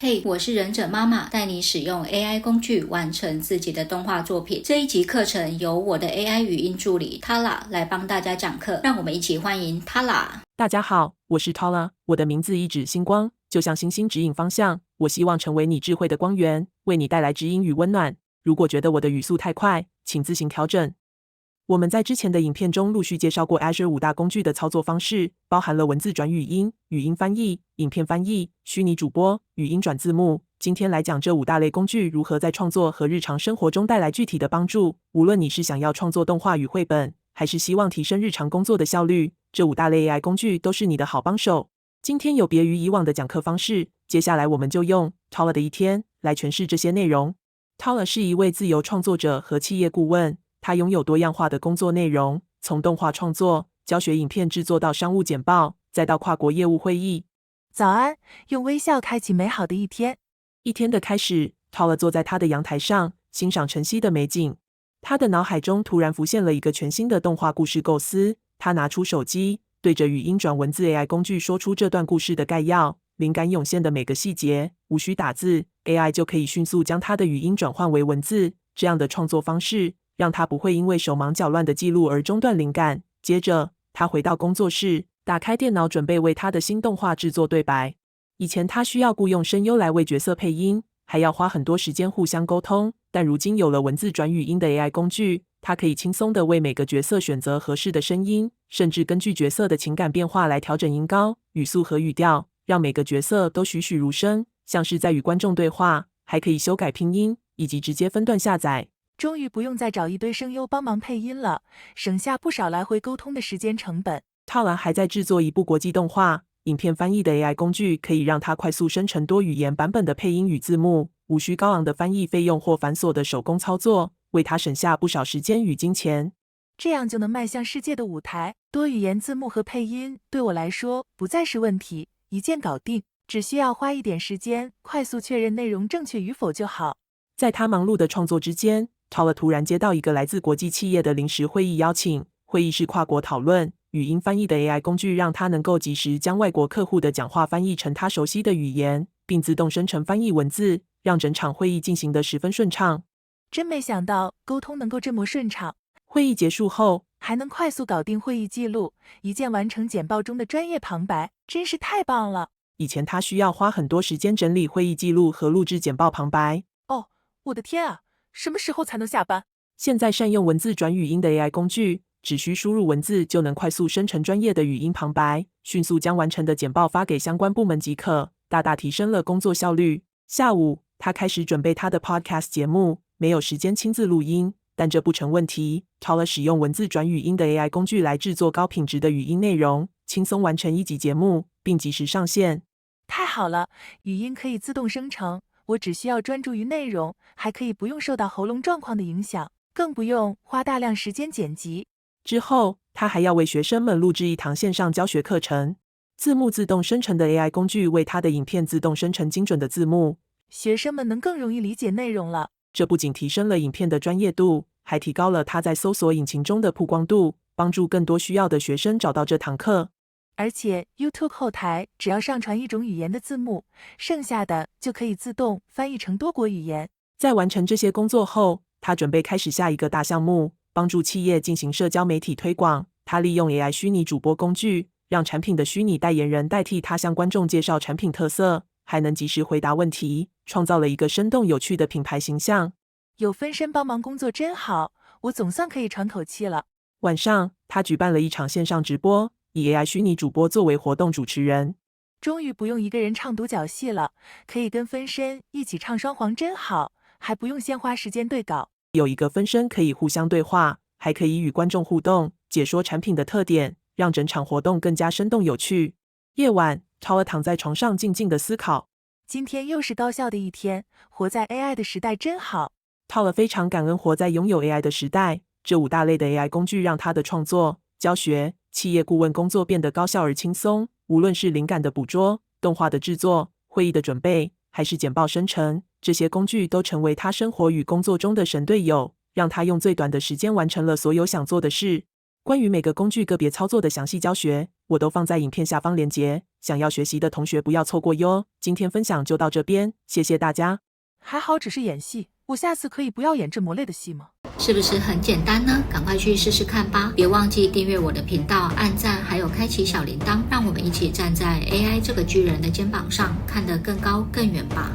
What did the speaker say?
嘿，我是忍者妈妈，带你使用 AI 工具完成自己的动画作品。这一集课程由我的 AI 语音助理 Tala 来帮大家讲课，让我们一起欢迎 Tala。大家好，我是 Tala， 我的名字一指星光，就像星星指引方向。我希望成为你智慧的光源，为你带来指引与温暖。如果觉得我的语速太快，请自行调整。我们在之前的影片中陆续介绍过 Azure 5大工具的操作方式，包含了文字转语音、语音翻译、影片翻译、虚拟主播、语音转字幕。今天来讲这5大类工具如何在创作和日常生活中带来具体的帮助。无论你是想要创作动画与绘本，还是希望提升日常工作的效率，这5大类 AI 工具都是你的好帮手。今天有别于以往的讲课方式，接下来我们就用 Tala 的一天来诠释这些内容。Tala 是一位自由创作者和企业顾问，他拥有多样化的工作内容，从动画创作、教学影片制作到商务简报，再到跨国业务会议。早安，用微笑开启美好的一天。一天的开始 ，Tala 坐在他的阳台上，欣赏晨曦的美景。他的脑海中突然浮现了一个全新的动画故事构思。他拿出手机，对着语音转文字 AI 工具说出这段故事的概要。灵感涌现的每个细节，无需打字 ，AI 就可以迅速将他的语音转换为文字。这样的创作方式让他不会因为手忙脚乱的记录而中断灵感。接着，他回到工作室，打开电脑，准备为他的新动画制作对白。以前他需要雇用声优来为角色配音，还要花很多时间互相沟通。但如今有了文字转语音的 AI 工具，他可以轻松地为每个角色选择合适的声音，甚至根据角色的情感变化来调整音高、语速和语调，让每个角色都栩栩如生，像是在与观众对话。还可以修改拼音，以及直接分段下载。终于不用再找一堆声优帮忙配音了，省下不少来回沟通的时间成本。Tala 还在制作一部国际动画，影片翻译的 AI 工具可以让他快速生成多语言版本的配音与字幕，无需高昂的翻译费用或繁琐的手工操作，为他省下不少时间与金钱。这样就能迈向世界的舞台，多语言字幕和配音对我来说不再是问题，一键搞定，只需要花一点时间，快速确认内容正确与否就好。在他忙碌的创作之间，Tala 突然接到一个来自国际企业的临时会议邀请。会议是跨国讨论，语音翻译的 AI 工具让他能够及时将外国客户的讲话翻译成他熟悉的语言，并自动生成翻译文字，让整场会议进行得十分顺畅。真没想到沟通能够这么顺畅。会议结束后，还能快速搞定会议记录，一键完成简报中的专业旁白，真是太棒了。以前他需要花很多时间整理会议记录和录制简报旁白。我的天啊，什么时候才能下班？现在善用文字转语音的 AI 工具，只需输入文字就能快速生成专业的语音旁白，迅速将完成的简报发给相关部门即可，大大提升了工作效率。下午，他开始准备他的 podcast 节目，没有时间亲自录音，但这不成问题。Tala 使用文字转语音的 AI 工具来制作高品质的语音内容，轻松完成1集节目，并及时上线。太好了，语音可以自动生成，我只需要专注于内容，还可以不用受到喉咙状况的影响，更不用花大量时间剪辑。之后，他还要为学生们录制一堂线上教学课程。字幕自动生成的 AI 工具为他的影片自动生成精准的字幕，学生们能更容易理解内容了。这不仅提升了影片的专业度，还提高了他在搜索引擎中的曝光度，帮助更多需要的学生找到这堂课。而且 YouTube 后台只要上传一种语言的字幕，剩下的就可以自动翻译成多国语言。在完成这些工作后，他准备开始下一个大项目，帮助企业进行社交媒体推广。他利用 AI 虚拟主播工具，让产品的虚拟代言人代替他向观众介绍产品特色，还能及时回答问题，创造了一个生动有趣的品牌形象。有分身帮忙工作真好，我总算可以喘口气了。晚上，他举办了一场线上直播，以 AI 虚拟主播作为活动主持人。终于不用一个人唱独角戏了，可以跟分身一起唱双簧真好，还不用先花时间对稿。有一个分身可以互相对话，还可以与观众互动，解说产品的特点，让整场活动更加生动有趣。夜晚，Tala躺在床上静静的思考。今天又是高效的一天，活在 AI 的时代真好。Tala非常感恩活在拥有 AI 的时代，这5大类的 AI 工具让他的创作、教学、企业顾问工作变得高效而轻松。无论是灵感的捕捉、动画的制作、会议的准备，还是简报生成，这些工具都成为他生活与工作中的神队友，让他用最短的时间完成了所有想做的事。关于每个工具个别操作的详细教学，我都放在影片下方连结，想要学习的同学不要错过哟。今天分享就到这边，谢谢大家。还好只是演戏，我下次可以不要演这么累的戏吗？是不是很简单呢？赶快去试试看吧！别忘记订阅我的频道、按赞，还有开启小铃铛，让我们一起站在 AI 这个巨人的肩膀上，看得更高更远吧。